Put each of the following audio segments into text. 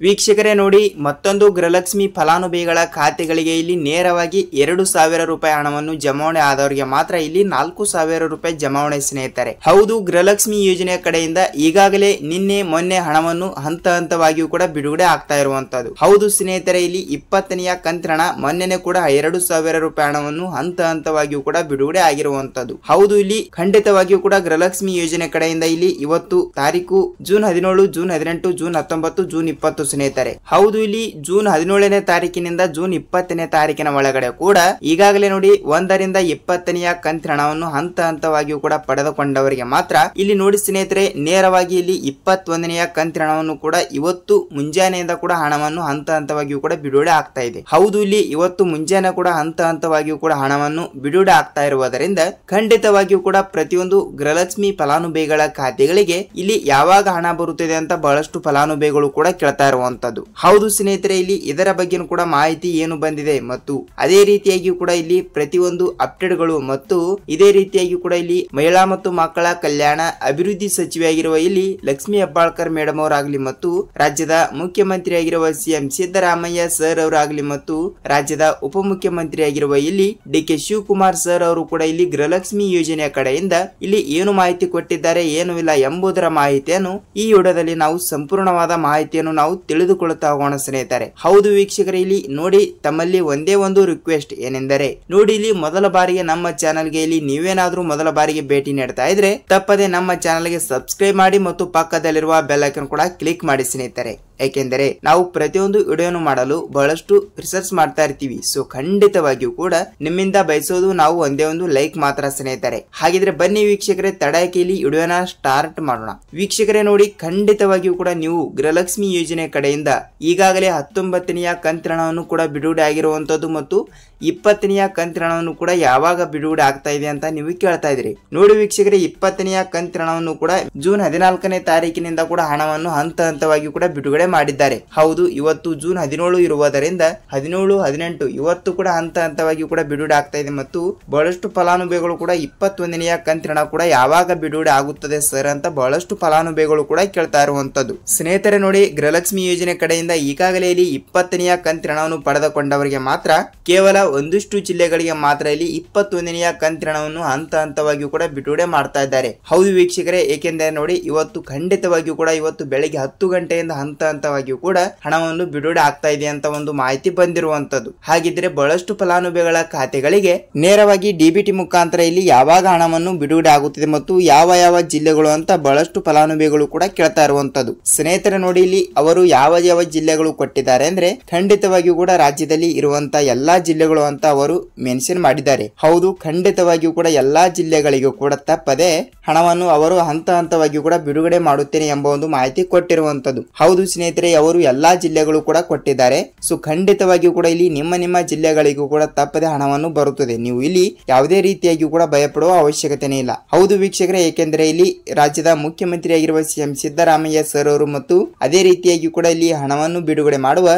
ವೀಕ್ಷಕರೇ ನೋಡಿ, ಮತ್ತೊಂದು ಗೃಹಲಕ್ಷ್ಮಿ ಫಲಾನುಭವಿಗಳ ಖಾತೆಗಳಿಗೆ ಇಲ್ಲಿ ನೇರವಾಗಿ 2,000 ರೂಪಾಯಿ ಹಣವನ್ನು ಜಮಾವಣೆ ಆದವರಿಗೆ ಮಾತ್ರ ಇಲ್ಲಿ 4,000 ರೂಪಾಯಿ ಜಮಾವಣೆ ಸ್ನೇಹಿತರೆ. ಹೌದು, ಗೃಹಲಕ್ಷ್ಮಿ ಯೋಜನೆಯ ಕಡೆಯಿಂದ ಈಗಾಗಲೇ ನಿನ್ನೆ ಮೊನ್ನೆ ಹಣವನ್ನು ಹಂತ ಹಂತವಾಗಿಯೂ ಕೂಡ ಬಿಡುಗಡೆ ಆಗ್ತಾ ಇರುವಂತದ್ದು. ಹೌದು ಸ್ನೇಹಿತರೆ, ಇಲ್ಲಿ 20ನೇ ಕಂತಿನ ಮೊನ್ನೆ ಕೂಡ 2,000 ರೂಪಾಯಿ ಹಣವನ್ನು ಹಂತ ಹಂತವಾಗಿಯೂ ಕೂಡ ಬಿಡುಗಡೆ ಆಗಿರುವಂತದ್ದು. ಹೌದು, ಇಲ್ಲಿ ಖಂಡಿತವಾಗಿಯೂ ಕೂಡ ಗೃಹಲಕ್ಷ್ಮಿ ಯೋಜನೆ ಕಡೆಯಿಂದ ಇಲ್ಲಿ ಇವತ್ತು ತಾರೀಕು ಜೂನ್ 17, ಜೂನ್ 18, ಜೂನ್ 19, ಜೂನ್ 20 ಸ್ನೇಹಿತರೆ. ಹೌದು, ಇಲ್ಲಿ ಜೂನ್ 17ನೇ ತಾರೀಕಿನಿಂದ ಜೂನ್ 20ನೇ ತಾರೀಕಿನ ಒಳಗಡೆ ಕೂಡ ಈಗಾಗಲೇ ನೋಡಿ 1 ರಿಂದ 20ನೇ ಕಂತಿನ ಹಣವನ್ನು ಹಂತ ಹಂತವಾಗಿಯೂ ಕೂಡ ಪಡೆದುಕೊಂಡವರಿಗೆ ಮಾತ್ರ ಇಲ್ಲಿ ನೋಡಿ ಸ್ನೇಹಿತರೆ, ನೇರವಾಗಿ ಇಲ್ಲಿ 21ನೇ ಕಂತಿನ ಹಣವನ್ನು ಕೂಡ ಇವತ್ತು ಮುಂಜಾನೆಯಿಂದ ಕೂಡ ಹಣವನ್ನು ಹಂತ ಹಂತವಾಗಿಯೂ ಕೂಡ ಬಿಡುಗಡೆ ಆಗ್ತಾ ಇದೆ. ಹೌದು, ಇಲ್ಲಿ ಇವತ್ತು ಮುಂಜಾನೆ ಕೂಡ ಹಂತ ಹಂತವಾಗಿಯೂ ಕೂಡ ಹಣವನ್ನು ಬಿಡುಗಡೆ ಆಗ್ತಾ ಇರುವುದರಿಂದ ಖಂಡಿತವಾಗಿಯೂ ಕೂಡ ಪ್ರತಿಯೊಂದು ಗೃಹಲಕ್ಷ್ಮಿ ಫಲಾನುಭವಿಗಳ ಖಾತೆಗಳಿಗೆ ಇಲ್ಲಿ ಯಾವಾಗ ಹಣ ಬರುತ್ತದೆ ಅಂತ ಬಹಳಷ್ಟು ಫಲಾನುಭವಿಗಳು ಕೂಡ ಕೇಳ್ತಾ ಇರುವಂತದ್ದು. ಹೌದು ಸ್ನೇಹಿತರೆ, ಇಲ್ಲಿ ಇದರ ಬಗ್ಗೆ ಕೂಡ ಮಾಹಿತಿ ಏನು ಬಂದಿದೆ ಮತ್ತು ಅದೇ ರೀತಿಯಾಗಿ ಕೂಡ ಇಲ್ಲಿ ಪ್ರತಿಯೊಂದು ಅಪ್ಡೇಟ್ ಗಳು ಮತ್ತು ಇದೇ ರೀತಿಯಾಗಿ ಕೂಡ ಇಲ್ಲಿ ಮಹಿಳಾ ಮತ್ತು ಮಕ್ಕಳ ಕಲ್ಯಾಣ ಅಭಿವೃದ್ಧಿ ಸಚಿವೆಯಾಗಿರುವ ಇಲ್ಲಿ ಲಕ್ಷ್ಮಿ ಹೆಬ್ಬಾಳ್ಕರ್ ಮೇಡಮ್ ಅವರಾಗಲಿ ಮತ್ತು ರಾಜ್ಯದ ಮುಖ್ಯಮಂತ್ರಿ ಆಗಿರುವ ಸಿಎಂ ಸಿದ್ದರಾಮಯ್ಯ ಸರ್ ಅವರಾಗಲಿ ಮತ್ತು ರಾಜ್ಯದ ಉಪಮುಖ್ಯಮಂತ್ರಿ ಆಗಿರುವ ಇಲ್ಲಿ ಡಿ.ಕೆ. ಶಿವಕುಮಾರ್ ಸರ್ ಅವರು ಕೂಡ ಇಲ್ಲಿ ಗೃಹಲಕ್ಷ್ಮಿ ಯೋಜನೆಯ ಕಡೆಯಿಂದ ಇಲ್ಲಿ ಏನು ಮಾಹಿತಿ ಕೊಟ್ಟಿದ್ದಾರೆ, ಏನು ಇಲ್ಲ ಎಂಬುದರ ಮಾಹಿತಿಯನ್ನು ಈ ವಿಡಿಯೋದಲ್ಲಿ ನಾವು ಸಂಪೂರ್ಣವಾದ ಮಾಹಿತಿಯನ್ನು ನಾವು ತಿಳಿದುಕೊಳ್ಳುತ್ತಾ ಹೋಗೋಣ ಸ್ನೇಹಿತರೆ. ಹೌದು ವೀಕ್ಷಕರೇ, ಇಲ್ಲಿ ನೋಡಿ ತಮ್ಮಲ್ಲಿ ಒಂದೇ ಒಂದು ರಿಕ್ವೆಸ್ಟ್ ಏನೆಂದರೆ ನೋಡಿ, ಇಲ್ಲಿ ಮೊದಲ ಬಾರಿಗೆ ನಮ್ಮ ಚಾನಲ್ಗೆ ಇಲ್ಲಿ ನೀವೇನಾದ್ರೂ ಮೊದಲ ಬಾರಿಗೆ ಭೇಟಿ ನೀಡ್ತಾ ಇದ್ರೆ ತಪ್ಪದೆ ನಮ್ಮ ಚಾನಲ್ಗೆ ಸಬ್ಸ್ಕ್ರೈಬ್ ಮಾಡಿ ಮತ್ತು ಪಕ್ಕದಲ್ಲಿರುವ ಬೆಲ್ ಐಕಾನ್ ಕೂಡ ಕ್ಲಿಕ್ ಮಾಡಿ ಸ್ನೇಹಿತರೆ. ಏಕೆಂದರೆ ನಾವು ಪ್ರತಿಯೊಂದು ವಿಡಿಯೋನು ಮಾಡಲು ಬಹಳಷ್ಟು ರಿಸರ್ಚ್ ಮಾಡ್ತಾ ಇರ್ತೀವಿ. ಸೊ ಖಂಡಿತವಾಗಿಯೂ ಕೂಡ ನಿಮ್ಮಿಂದ ಬಯಸೋದು ನಾವು ಒಂದೇ ಒಂದು ಲೈಕ್ ಮಾತ್ರ ಸ್ನೇಹಿತರೆ. ಹಾಗಿದ್ರೆ ಬನ್ನಿ ವೀಕ್ಷಕರೇ, ತಡಕ್ಕೆ ಇಲ್ಲಿ ವಿಡಿಯೋನ ಸ್ಟಾರ್ಟ್ ಮಾಡೋಣ. ವೀಕ್ಷಕರೇ ನೋಡಿ, ಖಂಡಿತವಾಗಿಯೂ ಕೂಡ ನೀವು ಗೃಹಲಕ್ಷ್ಮಿ ಯೋಜನೆ ಕಡೆಯಿಂದ ಈಗಾಗಲೇ 19ನೇ ಕಂತಿನ ಹಣವನ್ನು ಕೂಡ ಬಿಡುಗಡೆ ಆಗಿರುವಂತದ್ದು ಮತ್ತು 20ನೇ ಕಂತಿನ ಹಣವನ್ನು ಕೂಡ ಯಾವಾಗ ಬಿಡುಗಡೆ ಆಗ್ತಾ ಇದೆ ಅಂತ ನೀವು ಕೇಳ್ತಾ ಇದ್ರಿ. ನೋಡಿ ವೀಕ್ಷಕರೇ, 20ನೇ ಕಂತಿನ ಹಣವನ್ನು ಕೂಡ ಜೂನ್ 14ನೇ ತಾರೀಕಿನಿಂದ ಕೂಡ ಹಣವನ್ನು ಹಂತ ಹಂತವಾಗಿ ಕೂಡ ಬಿಡುಗಡೆ ಮಾಡಿದ್ದಾರೆ. ಹೌದು, ಇವತ್ತು ಜೂನ್ 17 ಇರುವುದರಿಂದ 17, 18 ಇವತ್ತು ಕೂಡ ಹಂತ ಹಂತವಾಗಿ ಕೂಡ ಬಿಡುಗಡೆ ಆಗ್ತಾ ಇದೆ ಮತ್ತು ಬಹಳಷ್ಟು ಫಲಾನುಭವಿಗಳು ಕೂಡ 21ನೇ ಕಂತಿನ ಹಣ ಕೂಡ ಯಾವಾಗ ಬಿಡುಗಡೆ ಆಗುತ್ತದೆ ಸರ್ ಅಂತ ಬಹಳಷ್ಟು ಫಲಾನುಭವಿಗಳು ಕೂಡ ಕೇಳ್ತಾ ಇರುವಂತದ್ದು. ಸ್ನೇಹಿತರೆ ನೋಡಿ, ಗೃಹಲಕ್ಷ್ಮಿ ಯೋಜನೆ ಕಡೆಯಿಂದ ಈಗಾಗಲೇ ಇಲ್ಲಿ 20ನೇ ಕಂತಿನ ಹಣವನ್ನು ಪಡೆದುಕೊಂಡವರಿಗೆ ಮಾತ್ರ ಕೇವಲ ಒಂದಿಷ್ಟು ಜಿಲ್ಲೆಗಳಿಗೆ ಮಾತ್ರ ಇಲ್ಲಿ 21ನೇ ಕಂತಿನ ಹಣವನ್ನು ಹಂತ ಹಂತವಾಗಿಯೂ ಕೂಡ ಬಿಡುಗಡೆ ಮಾಡ್ತಾ ಇದ್ದಾರೆ. ಹೌದು ವೀಕ್ಷಕರೇ, ಏಕೆಂದರೆ ನೋಡಿ ಇವತ್ತು ಖಂಡಿತವಾಗಿಯೂ ಕೂಡ ಇವತ್ತು ಬೆಳಿಗ್ಗೆ 10 ಗಂಟೆಯಿಂದ ಹಂತ ಹಂತವಾಗಿಯೂ ಕೂಡ ಹಣವನ್ನು ಬಿಡುಗಡೆ ಆಗ್ತಾ ಇದೆ ಅಂತ ಒಂದು ಮಾಹಿತಿ ಬಂದಿರುವಂತದ್ದು. ಹಾಗಿದ್ರೆ ಬಹಳಷ್ಟು ಫಲಾನುಭವಿಗಳ ಖಾತೆಗಳಿಗೆ ನೇರವಾಗಿ ಡಿಬಿಟಿ ಮುಖಾಂತರ ಇಲ್ಲಿ ಯಾವಾಗ ಹಣವನ್ನು ಬಿಡುಗಡೆ ಆಗುತ್ತದೆ ಮತ್ತು ಯಾವ ಯಾವ ಜಿಲ್ಲೆಗಳು ಅಂತ ಬಹಳಷ್ಟು ಫಲಾನುಭವಿಗಳು ಕೂಡ ಕೇಳ್ತಾ ಇರುವಂತದ್ದು. ಸ್ನೇಹಿತರೆ ನೋಡಿ, ಇಲ್ಲಿ ಅವರು ಯಾವ ಯಾವ ಜಿಲ್ಲೆಗಳು ಕೊಟ್ಟಿದ್ದಾರೆ ಅಂದ್ರೆ ಖಂಡಿತವಾಗಿಯೂ ಕೂಡ ರಾಜ್ಯದಲ್ಲಿ ಇರುವಂತ ಎಲ್ಲಾ ಜಿಲ್ಲೆಗಳು ಅಂತ ಅವರು ಮೆನ್ಷನ್ ಮಾಡಿದ್ದಾರೆ. ಹೌದು, ಖಂಡಿತವಾಗಿಯೂ ಕೂಡ ಎಲ್ಲಾ ಜಿಲ್ಲೆಗಳಿಗೂ ಕೂಡ ತಪ್ಪದೆ ಹಣವನ್ನು ಅವರು ಹಂತ ಹಂತವಾಗಿಯೂ ಕೂಡ ಬಿಡುಗಡೆ ಮಾಡುತ್ತೇನೆ ಎಂಬ ಒಂದು ಮಾಹಿತಿ ಕೊಟ್ಟಿರುವಂತದ್ದು. ಹೌದು ಸ್ನೇಹಿತರೆ, ಅವರು ಎಲ್ಲಾ ಜಿಲ್ಲೆಗಳು ಕೂಡ ಕೊಟ್ಟಿದ್ದಾರೆ. ಸೊ ಖಂಡಿತವಾಗಿಯೂ ಕೂಡ ಇಲ್ಲಿ ನಿಮ್ಮ ಜಿಲ್ಲೆಗಳಿಗೂ ಕೂಡ ತಪ್ಪದೆ ಹಣವನ್ನು ಬರುತ್ತದೆ. ನೀವು ಇಲ್ಲಿ ಯಾವುದೇ ರೀತಿಯಾಗಿ ಕೂಡ ಭಯಪಡುವ ಅವಶ್ಯಕತೆನೇ ಇಲ್ಲ. ಹೌದು ವೀಕ್ಷಕರೇ, ಏಕೆಂದರೆ ಇಲ್ಲಿ ರಾಜ್ಯದ ಮುಖ್ಯಮಂತ್ರಿ ಆಗಿರುವ ಸಿಎಂ ಸಿದ್ದರಾಮಯ್ಯ ಸರ್ ಅವರು ಮತ್ತು ಅದೇ ರೀತಿಯಾಗಿ ಕೂಡ ಇಲ್ಲಿ ಹಣವನ್ನು ಬಿಡುಗಡೆ ಮಾಡುವ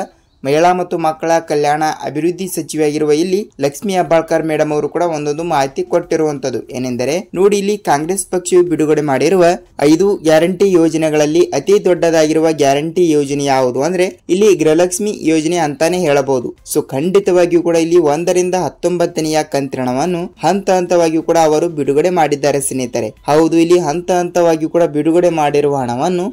ಮಹಿಳಾ ಮತ್ತು ಮಕ್ಕಳ ಕಲ್ಯಾಣ ಅಭಿವೃದ್ಧಿ ಸಚಿವೆಯಾಗಿರುವ ಇಲ್ಲಿ ಲಕ್ಷ್ಮಿ ಹೆಬ್ಬಾಳ್ಕರ್ ಮೇಡಮ್ ಅವರು ಕೂಡ ಒಂದೊಂದು ಮಾಹಿತಿ ಕೊಟ್ಟಿರುವಂತದ್ದು. ಏನೆಂದರೆ ನೋಡಿ, ಇಲ್ಲಿ ಕಾಂಗ್ರೆಸ್ ಪಕ್ಷವು ಬಿಡುಗಡೆ ಮಾಡಿರುವ 5 ಗ್ಯಾರಂಟಿ ಯೋಜನೆಗಳಲ್ಲಿ ಅತಿ ದೊಡ್ಡದಾಗಿರುವ ಗ್ಯಾರಂಟಿ ಯೋಜನೆ ಯಾವುದು ಅಂದ್ರೆ ಇಲ್ಲಿ ಗೃಹಲಕ್ಷ್ಮಿ ಯೋಜನೆ ಅಂತಾನೆ ಹೇಳಬಹುದು. ಸೊ ಖಂಡಿತವಾಗಿಯೂ ಕೂಡ ಇಲ್ಲಿ 1 ರಿಂದ 19ನೇ ಕಂತಿನ ಹಣವನ್ನು ಹಂತ ಹಂತವಾಗಿಯೂ ಕೂಡ ಅವರು ಬಿಡುಗಡೆ ಮಾಡಿದ್ದಾರೆ ಸ್ನೇಹಿತರೆ. ಹೌದು, ಇಲ್ಲಿ ಹಂತ ಹಂತವಾಗಿಯೂ ಕೂಡ ಬಿಡುಗಡೆ ಮಾಡಿರುವ ಹಣವನ್ನು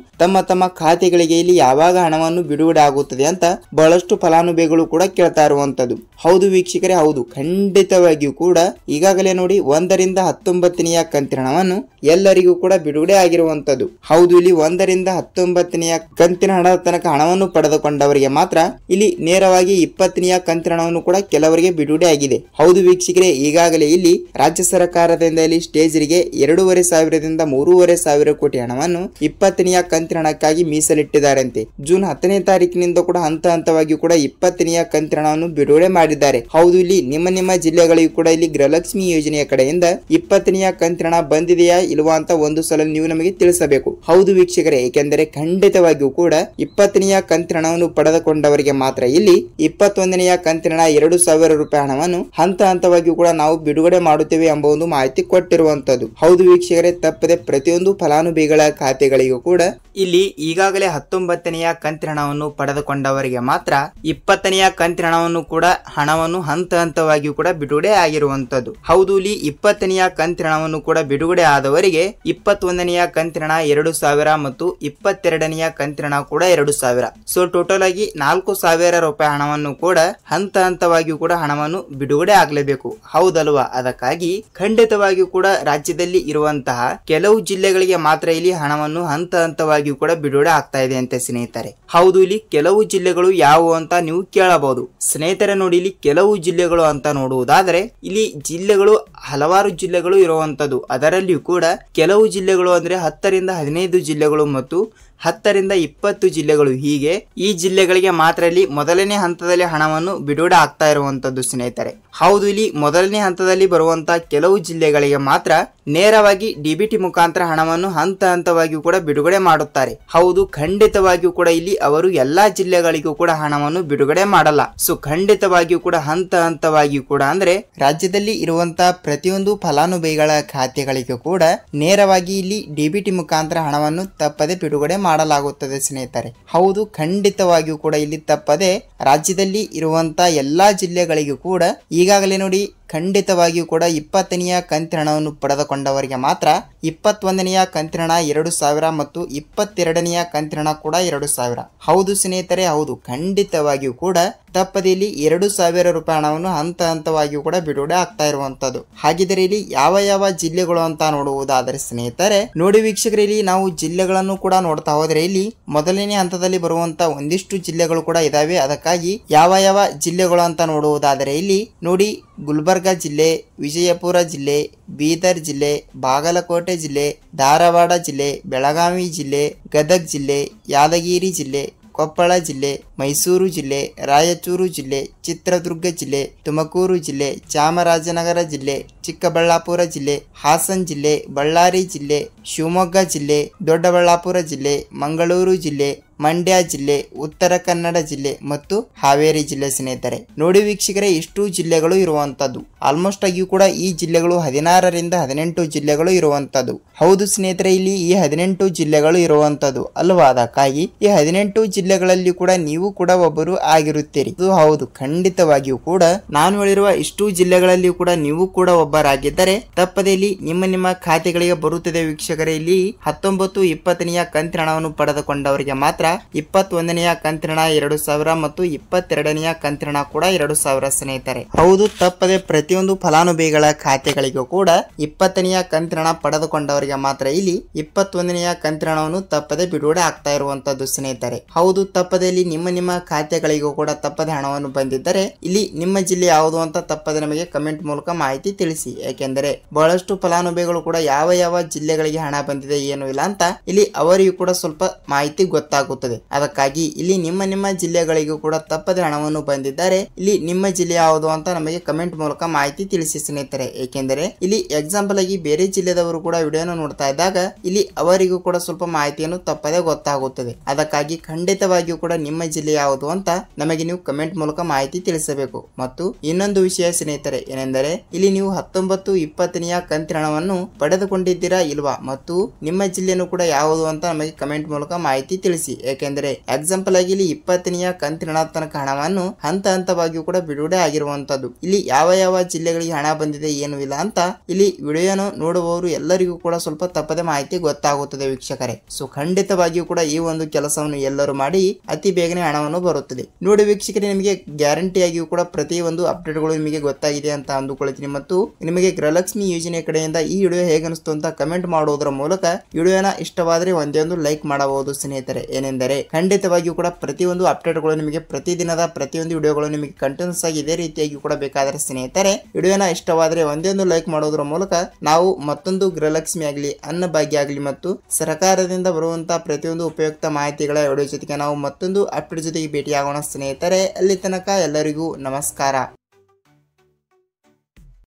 ತಮ್ಮ ಖಾತೆಗಳಿಗೆ ಇಲ್ಲಿ ಯಾವಾಗ ಹಣವನ್ನು ಬಿಡುಗಡೆ ಆಗುತ್ತದೆ ಅಂತ ಬಹಳಷ್ಟು ಫಲಾನುಭವಿಗಳು ಕೂಡ ಕೇಳ್ತಾ ಇರುವಂತದ್ದು. ಹೌದು ವೀಕ್ಷಕರೇ, ಹೌದು ಖಂಡಿತವಾಗಿಯೂ ಕೂಡ ಈಗಾಗಲೇ ನೋಡಿ 1 ರಿಂದ 19ನೇ ಕಂತಿನ ಹಣವನ್ನು ಎಲ್ಲರಿಗೂ ಕೂಡ ಬಿಡುಗಡೆ ಆಗಿರುವಂತದ್ದು. ಹೌದು, ಇಲ್ಲಿ 1 ರಿಂದ 19ನೇ ಕಂತಿನ ಹಣ ತನಕ ಹಣವನ್ನು ಪಡೆದುಕೊಂಡವರಿಗೆ ಮಾತ್ರ ಇಲ್ಲಿ ನೇರವಾಗಿ 20ನೇ ಕಂತಿನ ಹಣವನ್ನು ಕೂಡ ಕೆಲವರಿಗೆ ಬಿಡುಗಡೆ ಆಗಿದೆ. ಹೌದು ವೀಕ್ಷಕರೇ, ಈಗಾಗಲೇ ಇಲ್ಲಿ ರಾಜ್ಯ ಸರ್ಕಾರದಿಂದ ಇಲ್ಲಿ ಸ್ಟೇಜ್ಗೆ 2,500 ದಿಂದ 3,500 ಕೋಟಿ ಹಣವನ್ನು 20ನೇ ಕಂತಿನ ಹಣಕ್ಕಾಗಿ ಮೀಸಲಿಟ್ಟಿದ್ದಾರಂತೆ. ಜೂನ್ 10ನೇ ತಾರೀಕಿನಿಂದ ಕೂಡ ಹಂತ ಹಂತವಾಗಿ ಹಂತವಾಗಿಯೂ ಕೂಡ 20ನೆಯ ಕಂತಿನ ಹಣವನ್ನು ಬಿಡುಗಡೆ ಮಾಡಿದ್ದಾರೆ. ಹೌದು, ಇಲ್ಲಿ ನಿಮ್ಮ ಜಿಲ್ಲೆಗಳಿಗೂ ಕೂಡ ಇಲ್ಲಿ ಗೃಹಲಕ್ಷ್ಮಿ ಯೋಜನೆಯ ಕಡೆಯಿಂದ 20ನೆಯ ಕಂತಿನ ಹಣ ಬಂದಿದೆಯಾ ಇಲ್ವಾ ಅಂತ ಒಂದು ಸಲ ನೀವು ನಮಗೆ ತಿಳಿಸಬೇಕು. ಹೌದು ವೀಕ್ಷಕರೇ, ಏಕೆಂದರೆ ಖಂಡಿತವಾಗಿಯೂ ಕೂಡ 20ನೆಯ ಕಂತಿನ ಹಣವನ್ನು ಪಡೆದುಕೊಂಡವರಿಗೆ ಮಾತ್ರ ಇಲ್ಲಿ 21ನೆಯ ಕಂತಿನ 2,000 ರೂಪಾಯಿ ಹಣವನ್ನು ಹಂತವಾಗಿಯೂ ಕೂಡ ನಾವು ಬಿಡುಗಡೆ ಮಾಡುತ್ತೇವೆ ಎಂಬ ಒಂದು ಮಾಹಿತಿ ಕೊಟ್ಟಿರುವಂತದ್ದು. ಹೌದು ವೀಕ್ಷಕರೇ, ತಪ್ಪದೆ ಪ್ರತಿಯೊಂದು ಫಲಾನುಭವಿಗಳ ಖಾತೆಗಳಿಗೂ ಕೂಡ ಇಲ್ಲಿ ಈಗಾಗಲೇ 19ನೆಯ ಕಂತಿನ ಹಣವನ್ನು ಪಡೆದುಕೊಂಡವರಿಗೆ ಮಾತ್ರ 20ನೆಯ ಕಂತಿನ ಹಣವನ್ನು ಕೂಡ ಹಂತವಾಗಿಯೂ ಕೂಡ ಬಿಡುಗಡೆ ಆಗಿರುವಂತದ್ದು. ಹೌದು, ಇಲ್ಲಿ 20ನೆಯ ಕಂತಿನ ಹಣವನ್ನು ಕೂಡ ಬಿಡುಗಡೆ ಆದವರಿಗೆ 21ನೆಯ ಕಂತಿನ 2,000 ಮತ್ತು 22ನೆಯ ಕಂತಿನ ಕೂಡ 2,000. ಸೊ ಟೋಟಲ್ ಆಗಿ 4,000 ರೂಪಾಯಿ ಹಣವನ್ನು ಕೂಡ ಹಂತವಾಗಿಯೂ ಕೂಡ ಹಣವನ್ನು ಬಿಡುಗಡೆ ಆಗಲೇಬೇಕು. ಹೌದಲ್ವಾ? ಅದಕ್ಕಾಗಿ ಖಂಡಿತವಾಗಿಯೂ ಕೂಡ ರಾಜ್ಯದಲ್ಲಿ ಇರುವಂತಹ ಕೆಲವು ಜಿಲ್ಲೆಗಳಿಗೆ ಮಾತ್ರ ಇಲ್ಲಿ ಹಣವನ್ನು ಹಂತವಾಗಿಯೂ ಕೂಡ ಬಿಡುಗಡೆ ಆಗ್ತಾ ಇದೆ ಅಂತ ಸ್ನೇಹಿತರೆ. ಹೌದು, ಇಲ್ಲಿ ಕೆಲವು ಜಿಲ್ಲೆಗಳು ಯಾವುವು ಅಂತ ನೀವು ಕೇಳಬಹುದು. ಸ್ನೇಹಿತರೆ ನೋಡಿ, ಇಲ್ಲಿ ಕೆಲವು ಜಿಲ್ಲೆಗಳು ಅಂತ ನೋಡುವುದಾದರೆ ಇಲ್ಲಿ ಜಿಲ್ಲೆಗಳು ಹಲವಾರು ಜಿಲ್ಲೆಗಳು ಇರುವಂತದ್ದು. ಅದರಲ್ಲಿಯೂ ಕೂಡ ಕೆಲವು ಜಿಲ್ಲೆಗಳು ಅಂದ್ರೆ 10ರಿಂದ 15 ಜಿಲ್ಲೆಗಳು ಮತ್ತು 10ರಿಂದ 20 ಜಿಲ್ಲೆಗಳು. ಹೀಗೆ ಈ ಜಿಲ್ಲೆಗಳಿಗೆ ಮಾತ್ರ ಇಲ್ಲಿ ಮೊದಲನೇ ಹಂತದಲ್ಲಿ ಹಣವನ್ನು ಬಿಡುಗಡೆ ಆಗ್ತಾ ಇರುವಂತದ್ದು ಸ್ನೇಹಿತರೆ. ಹೌದು, ಇಲ್ಲಿ ಮೊದಲನೇ ಹಂತದಲ್ಲಿ ಬರುವಂತಹ ಕೆಲವು ಜಿಲ್ಲೆಗಳಿಗೆ ಮಾತ್ರ ನೇರವಾಗಿ ಡಿಬಿಟಿ ಮುಖಾಂತರ ಹಣವನ್ನು ಹಂತವಾಗಿಯೂ ಕೂಡ ಬಿಡುಗಡೆ ಮಾಡುತ್ತಾರೆ. ಹೌದು, ಖಂಡಿತವಾಗಿಯೂ ಕೂಡ ಇಲ್ಲಿ ಅವರು ಎಲ್ಲಾ ಜಿಲ್ಲೆಗಳಿಗೂ ಕೂಡ ಹಣವನ್ನು ಬಿಡುಗಡೆ ಮಾಡಲ್ಲ. ಸೊ ಖಂಡಿತವಾಗಿಯೂ ಕೂಡ ಹಂತವಾಗಿಯೂ ಕೂಡ ಅಂದ್ರೆ ರಾಜ್ಯದಲ್ಲಿ ಇರುವಂತಹ ಪ್ರತಿಯೊಂದು ಫಲಾನುಭವಿಗಳ ಖಾತೆಗಳಿಗೂ ಕೂಡ ನೇರವಾಗಿ ಇಲ್ಲಿ ಡಿಬಿಟಿ ಮುಖಾಂತರ ಹಣವನ್ನು ತಪ್ಪದೆ ಬಿಡುಗಡೆ ಮಾಡಲಾಗುತ್ತದೆ ಸ್ನೇಹಿತರೆ. ಹೌದು, ಖಂಡಿತವಾಗಿಯೂ ಕೂಡ ಇಲ್ಲಿ ತಪ್ಪದೆ ರಾಜ್ಯದಲ್ಲಿ ಇರುವಂತಹ ಎಲ್ಲಾ ಜಿಲ್ಲೆಗಳಿಗೂ ಕೂಡ ಈಗಾಗಲೇ ನೋಡಿ ಖಂಡಿತವಾಗಿಯೂ ಕೂಡ 20ನೆಯ ಕಂತಿನ ಹಣವನ್ನು ಪಡೆದುಕೊಂಡವರಿಗೆ ಮಾತ್ರ 21ನೆಯ ಕಂತಿನ 2,000 ಮತ್ತು 22ನೆಯ ಕಂತಿನ ಕೂಡ 2,000. ಹೌದು ಸ್ನೇಹಿತರೆ, ಹೌದು, ಖಂಡಿತವಾಗಿಯೂ ಕೂಡ ತಪ್ಪದೆ ಇಲ್ಲಿ 2,000 ರೂಪಾಯಿ ಹಣವನ್ನು ಹಂತವಾಗಿಯೂ ಕೂಡ ಬಿಡುಗಡೆ ಆಗ್ತಾ ಇರುವಂತದ್ದು. ಹಾಗಿದ್ರೆ ಇಲ್ಲಿ ಯಾವ ಜಿಲ್ಲೆಗಳು ಅಂತ ನೋಡುವುದಾದರೆ ಸ್ನೇಹಿತರೆ ನೋಡಿ ವೀಕ್ಷಕರು, ಇಲ್ಲಿ ನಾವು ಜಿಲ್ಲೆಗಳನ್ನು ಕೂಡ ನೋಡ್ತಾ ಹೋದ್ರೆ ಇಲ್ಲಿ ಮೊದಲನೇ ಹಂತದಲ್ಲಿ ಬರುವಂತ ಒಂದಿಷ್ಟು ಜಿಲ್ಲೆಗಳು ಕೂಡ ಇದಾವೆ. ಅದಕ್ಕಾಗಿ ಯಾವ ಜಿಲ್ಲೆಗಳು ಅಂತ ನೋಡುವುದಾದರೆ ಇಲ್ಲಿ ನೋಡಿ ಗುಲ್ಬರ್ಗ ಜಿಲ್ಲೆ, ವಿಜಯಪುರ ಜಿಲ್ಲೆ, ಬೀದರ್ ಜಿಲ್ಲೆ, ಬಾಗಲಕೋಟೆ ಜಿಲ್ಲೆ, ಧಾರವಾಡ ಜಿಲ್ಲೆ, ಬೆಳಗಾವಿ ಜಿಲ್ಲೆ, ಗದಗ್ ಜಿಲ್ಲೆ, ಯಾದಗಿರಿ ಜಿಲ್ಲೆ, ಕೊಪ್ಪಳ ಜಿಲ್ಲೆ, ಮೈಸೂರು ಜಿಲ್ಲೆ, ರಾಯಚೂರು ಜಿಲ್ಲೆ, ಚಿತ್ರದುರ್ಗ ಜಿಲ್ಲೆ, ತುಮಕೂರು ಜಿಲ್ಲೆ, ಚಾಮರಾಜನಗರ ಜಿಲ್ಲೆ, ಚಿಕ್ಕಬಳ್ಳಾಪುರ ಜಿಲ್ಲೆ, ಹಾಸನ್ ಜಿಲ್ಲೆ, ಬಳ್ಳಾರಿ ಜಿಲ್ಲೆ, ಶಿವಮೊಗ್ಗ ಜಿಲ್ಲೆ, ದೊಡ್ಡಬಳ್ಳಾಪುರ ಜಿಲ್ಲೆ, ಮಂಗಳೂರು ಜಿಲ್ಲೆ, ಮಂಡ್ಯ ಜಿಲ್ಲೆ, ಉತ್ತರ ಕನ್ನಡ ಜಿಲ್ಲೆ ಮತ್ತು ಹಾವೇರಿ ಜಿಲ್ಲೆ ಸ್ನೇಹಿತರೆ. ನೋಡಿ ವೀಕ್ಷಕರೇ, ಇಷ್ಟು ಜಿಲ್ಲೆಗಳು ಇರುವಂತದ್ದು. ಆಲ್ಮೋಸ್ಟ್ ಆಗಿಯೂ ಕೂಡ ಈ ಜಿಲ್ಲೆಗಳು 16ರಿಂದ 18 ಜಿಲ್ಲೆಗಳು ಇರುವಂತದ್ದು. ಹೌದು ಸ್ನೇಹಿತರೆ, ಇಲ್ಲಿ ಈ 18 ಜಿಲ್ಲೆಗಳು ಇರುವಂತದ್ದು ಅಲ್ವಾ? ಅದಕ್ಕಾಗಿ ಈ 18 ಜಿಲ್ಲೆಗಳಲ್ಲಿ ಕೂಡ ನೀವು ಕೂಡ ಒಬ್ಬರು ಆಗಿರುತ್ತೀರಿ. ಹೌದು, ಖಂಡಿತವಾಗಿಯೂ ಕೂಡ ನಾನು ಹೇಳಿರುವ ಇಷ್ಟು ಜಿಲ್ಲೆಗಳಲ್ಲಿ ಕೂಡ ನೀವು ಕೂಡ ಒಬ್ಬರಾಗಿದ್ದರೆ ತಪ್ಪದೆ ಇಲ್ಲಿ ನಿಮ್ಮ ಖಾತೆಗಳಿಗೆ ಬರುತ್ತದೆ ವೀಕ್ಷಕರೇ. ಇಲ್ಲಿ 19, 20ನೆಯ ಕಂತಿನ ಹಣವನ್ನು ಪಡೆದುಕೊಂಡವರಿಗೆ ಮಾತ್ರ 21ನೆಯ ಕಂತಿನ 2,000 ಮತ್ತು 22ನೆಯ ಕಂತಿನ ಕೂಡ 2,000 ಸ್ನೇಹಿತರೆ. ಹೌದು, ತಪ್ಪದೆ ಪ್ರತಿಯೊಂದು ಫಲಾನುಭವಿಗಳ ಖಾತೆಗಳಿಗೂ ಕೂಡ 20ನೆಯ ಕಂತಿನ ಪಡೆದುಕೊಂಡವರಿಗೆ ಮಾತ್ರ ಇಲ್ಲಿ 21ನೆಯ ಕಂತಿನ ಹಣವನ್ನು ತಪ್ಪದೆ ಬಿಡುಗಡೆ ಆಗ್ತಾ ಇರುವಂತದ್ದು ಸ್ನೇಹಿತರೆ. ಹೌದು, ತಪ್ಪದೆ ಇಲ್ಲಿ ನಿಮ್ಮ ಖಾತೆಗಳಿಗೂ ಕೂಡ ತಪ್ಪದೆ ಹಣವನ್ನು ಬಂದಿದ್ದರೆ ಇಲ್ಲಿ ನಿಮ್ಮ ಜಿಲ್ಲೆ ಯಾವುದು ಅಂತ ತಪ್ಪದೆ ನಮಗೆ ಕಮೆಂಟ್ ಮೂಲಕ ಮಾಹಿತಿ ತಿಳಿಸಿ. ಯಾಕೆಂದರೆ ಬಹಳಷ್ಟು ಫಲಾನುಭವಿಗಳು ಕೂಡ ಯಾವ ಜಿಲ್ಲೆಗಳಿಗೆ ಹಣ ಬಂದಿದೆ ಏನು ಇಲ್ಲ ಅಂತ ಇಲ್ಲಿ ಅವರಿಗೂ ಕೂಡ ಸ್ವಲ್ಪ ಮಾಹಿತಿ ಗೊತ್ತಾಗುತ್ತದೆ. ಅದಕ್ಕಾಗಿ ಇಲ್ಲಿ ನಿಮ್ಮ ಜಿಲ್ಲೆಗಳಿಗೂ ಕೂಡ ತಪ್ಪದೆ ಹಣವನ್ನು ಬಂದಿದ್ದಾರೆ ಇಲ್ಲಿ ನಿಮ್ಮ ಜಿಲ್ಲೆ ಯಾವುದು ಅಂತ ನಮಗೆ ಕಮೆಂಟ್ ಮೂಲಕ ಮಾಹಿತಿ ತಿಳಿಸಿ ಸ್ನೇಹಿತರೆ. ಏಕೆಂದರೆ ಇಲ್ಲಿ ಎಕ್ಸಾಂಪಲ್ ಆಗಿ ಬೇರೆ ಜಿಲ್ಲೆದವರು ಕೂಡ ವಿಡಿಯೋನ ನೋಡ್ತಾ ಇದ್ದಾಗ ಇಲ್ಲಿ ಅವರಿಗೂ ಕೂಡ ಸ್ವಲ್ಪ ಮಾಹಿತಿಯನ್ನು ತಪ್ಪದೆ ಗೊತ್ತಾಗುತ್ತದೆ. ಅದಕ್ಕಾಗಿ ಖಂಡಿತವಾಗಿಯೂ ಕೂಡ ನಿಮ್ಮ ಜಿಲ್ಲೆ ಯಾವುದು ಅಂತ ನಮಗೆ ನೀವು ಕಮೆಂಟ್ ಮೂಲಕ ಮಾಹಿತಿ ತಿಳಿಸಬೇಕು. ಮತ್ತು ಇನ್ನೊಂದು ವಿಷಯ ಸ್ನೇಹಿತರೆ ಏನೆಂದರೆ ಇಲ್ಲಿ ನೀವು 19, 20ನೆಯ ಕಂತಿನ ಹಣವನ್ನು ಪಡೆದುಕೊಂಡಿದ್ದೀರಾ ಇಲ್ವಾ ಮತ್ತು ನಿಮ್ಮ ಜಿಲ್ಲೆನೂ ಕೂಡ ಯಾವುದು ಅಂತ ನಮಗೆ ಕಮೆಂಟ್ ಮೂಲಕ ಮಾಹಿತಿ ತಿಳಿಸಿ. ಯಾಕೆಂದರೆ ಎಕ್ಸಾಂಪಲ್ ಆಗಿ ಇಲ್ಲಿ 20ನೆಯ ಕಂತಿನ ತನಕ ಹಣವನ್ನು ಹಂತವಾಗಿಯೂ ಕೂಡ ಬಿಡುಗಡೆ ಆಗಿರುವಂತದ್ದು. ಇಲ್ಲಿ ಯಾವ ಜಿಲ್ಲೆಗಳಿಗೆ ಹಣ ಬಂದಿದೆ ಏನು ಇಲ್ಲ ಅಂತ ಇಲ್ಲಿ ವಿಡಿಯೋನು ನೋಡುವವರು ಎಲ್ಲರಿಗೂ ಕೂಡ ಸ್ವಲ್ಪ ತಪ್ಪದೆ ಮಾಹಿತಿ ಗೊತ್ತಾಗುತ್ತದೆ ವೀಕ್ಷಕರೇ. ಸೊ ಖಂಡಿತವಾಗಿಯೂ ಕೂಡ ಈ ಒಂದು ಕೆಲಸವನ್ನು ಎಲ್ಲರೂ ಮಾಡಿ ಅತಿ ಬೇಗನೆ ಹಣವನ್ನು ಬರುತ್ತದೆ. ನೋಡಿ ವೀಕ್ಷಕರೇ, ನಿಮಗೆ ಗ್ಯಾರಂಟಿಯಾಗಿಯೂ ಕೂಡ ಪ್ರತಿ ಒಂದು ಅಪ್ಡೇಟ್ಗಳು ನಿಮಗೆ ಗೊತ್ತಾಗಿದೆ ಅಂತ ಅಂದುಕೊಳ್ತೀನಿ. ಮತ್ತು ನಿಮಗೆ ಗೃಹಲಕ್ಷ್ಮಿ ಯೋಜನೆ ಕಡೆಯಿಂದ ಈ ವಿಡಿಯೋ ಹೇಗೆ ಅನಿಸ್ತು ಅಂತ ಕಮೆಂಟ್ ಮಾಡುವುದರ ಮೂಲಕ ವಿಡಿಯೋನ ಇಷ್ಟವಾದರೆ ಒಂದೇ ಒಂದು ಲೈಕ್ ಮಾಡಬಹುದು ಸ್ನೇಹಿತರೆ. ಏನೆಂದರೆ ಏನೆಂದರೆ ಖಂಡಿತವಾಗಿಯೂ ಕೂಡ ಪ್ರತಿಯೊಂದು ಅಪ್ಡೇಟ್ಗಳು ನಿಮಗೆ ಪ್ರತಿದಿನದ ಪ್ರತಿಯೊಂದು ವಿಡಿಯೋಗಳು ನಿಮಗೆ ಕಂಟಿನ್ಯೂಸ್ ಆಗಿ ಇದೇ ರೀತಿಯಾಗಿ ಕೂಡ ಬೇಕಾದರೆ ಸ್ನೇಹಿತರೆ ವಿಡಿಯೋನ ಇಷ್ಟವಾದರೆ ಒಂದೇ ಒಂದು ಲೈಕ್ ಮಾಡೋದ್ರ ಮೂಲಕ ನಾವು ಮತ್ತೊಂದು ಗೃಹಲಕ್ಷ್ಮಿ ಆಗಲಿ ಅನ್ನಭಾಗ್ಯ ಆಗಲಿ ಮತ್ತು ಸರ್ಕಾರದಿಂದ ಬರುವಂತಹ ಪ್ರತಿಯೊಂದು ಉಪಯುಕ್ತ ಮಾಹಿತಿಗಳ ವಿಡಿಯೋ ಜೊತೆಗೆ ನಾವು ಮತ್ತೊಂದು ಅಪ್ಡೇಟ್ ಜೊತೆಗೆ ಭೇಟಿಯಾಗೋಣ ಸ್ನೇಹಿತರೆ. ಅಲ್ಲಿ ತನಕ ಎಲ್ಲರಿಗೂ ನಮಸ್ಕಾರ.